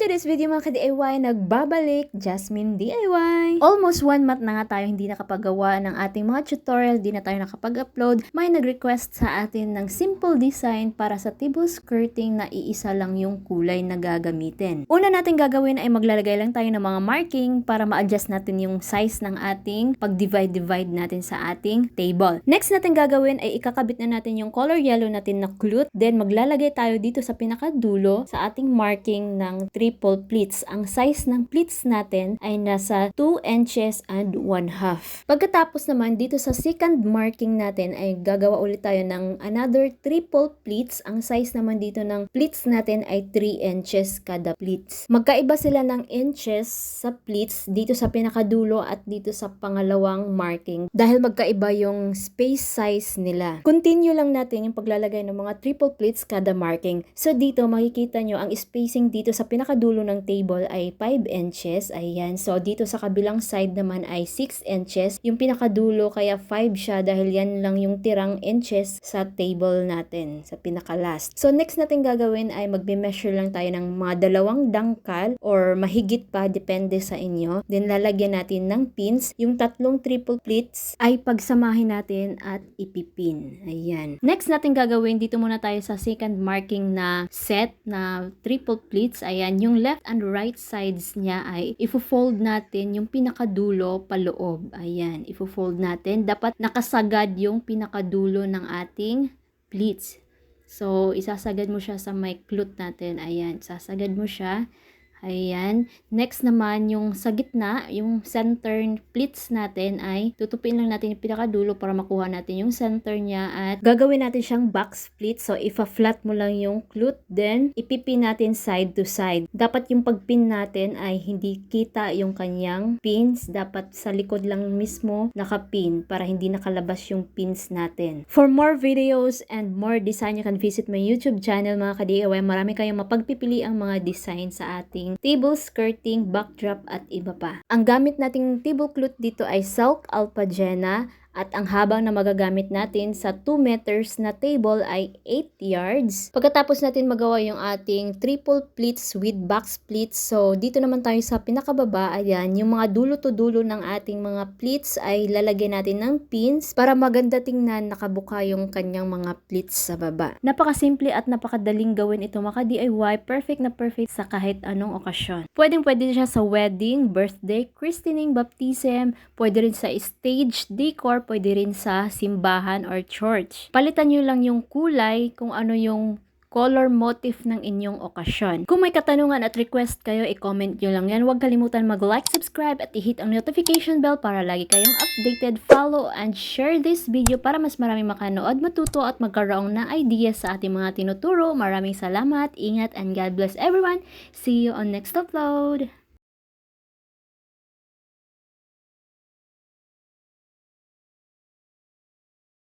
today's video mga ka-DIY, nagbabalik Jasmine DIY. Almost 1 month na nga tayo hindi nakapagawa ng ating mga tutorial, di na tayo nakapag-upload. May nag-request sa atin ng simple design para sa table skirting na iisa lang yung kulay na gagamitin. Una natin gagawin ay maglalagay lang tayo ng mga marking para ma-adjust natin yung size ng ating pag-divide natin sa ating table. Next natin gagawin ay ikakabit na natin yung color yellow natin na clute. Then maglalagay tayo dito sa pinakadulo sa ating marking ng triple pleats. Ang size ng pleats natin ay nasa 2 inches and 1/2. Pagkatapos naman dito sa second marking natin ay gagawa ulit tayo ng another triple pleats. Ang size naman dito ng pleats natin ay 3 inches kada pleats. Magkaiba sila ng inches sa pleats dito sa pinakadulo at dito sa pangalawang marking dahil magkaiba yung space size nila. Continue lang natin yung paglalagay ng mga triple pleats kada marking. So dito makikita nyo ang spacing dito sa pinakadulo ng table ay 5 inches. Ayan. So dito sa kabilang side naman ay 6 inches. Yung pinakadulo kaya 5 siya dahil yan lang yung tirang inches sa table natin sa pinaka-last. So next natin gagawin ay magbe-measure lang tayo ng mga 2 dangkal or mahigit pa depende sa inyo. Then lalagyan natin ng pins. Yung 3 triple pleats ay pagsamahin natin at ipipin. Ayan. Next natin gagawin dito muna tayo sa second marking na set na triple pleats. Ayan, yung left and right sides niya ay ifo-fold natin yung pinakadulo paloob. Ayan, ifo-fold natin. Dapat nakasagad yung pinakadulo ng ating pleats. So, isasagad mo siya sa may clute natin. Ayan, sasagad mo siya. Ayan. Next naman, yung sa gitna, yung center pleats natin ay tutupin lang natin yung pinakadulo para makuha natin yung center niya at gagawin natin siyang box pleat. So, ifa-flat mo lang yung clute, then ipipin natin side to side. Dapat yung pagpin natin ay hindi kita yung kanyang pins. Dapat sa likod lang mismo nakapin para hindi nakalabas yung pins natin. For more videos and more design, you can visit my YouTube channel mga ka-DIY. Marami kayong mapagpipili ang mga design sa ating table skirting, backdrop at iba pa. Ang gamit nating table clute dito ay Silk Alpagena at ang habang na magagamit natin sa 2 meters na table ay 8 yards. Pagkatapos natin magawa yung ating triple pleats with box pleats, so dito naman tayo sa pinakababa, ayan, yung mga dulo to dulo ng ating mga pleats ay lalagyan natin ng pins para maganda tingnan nakabuka yung kanyang mga pleats sa baba. Napakasimple at napakadaling gawin ito mga DIY, perfect na perfect sa kahit anong okasyon. Pwede siya sa wedding, birthday, christening, baptism, pwede rin sa stage decor, pwede rin sa simbahan or church. Palitan nyo lang yung kulay kung ano yung color motif ng inyong okasyon. Kung may katanungan at request kayo, i-comment nyo lang yan. Huwag kalimutan mag-like, subscribe at i-hit ang notification bell para lagi kayong updated. Follow and share this video para mas maraming makanood, matuto at magkaroon ng ideas sa ating mga tinuturo. Maraming salamat, ingat, and God bless everyone. See you on next upload.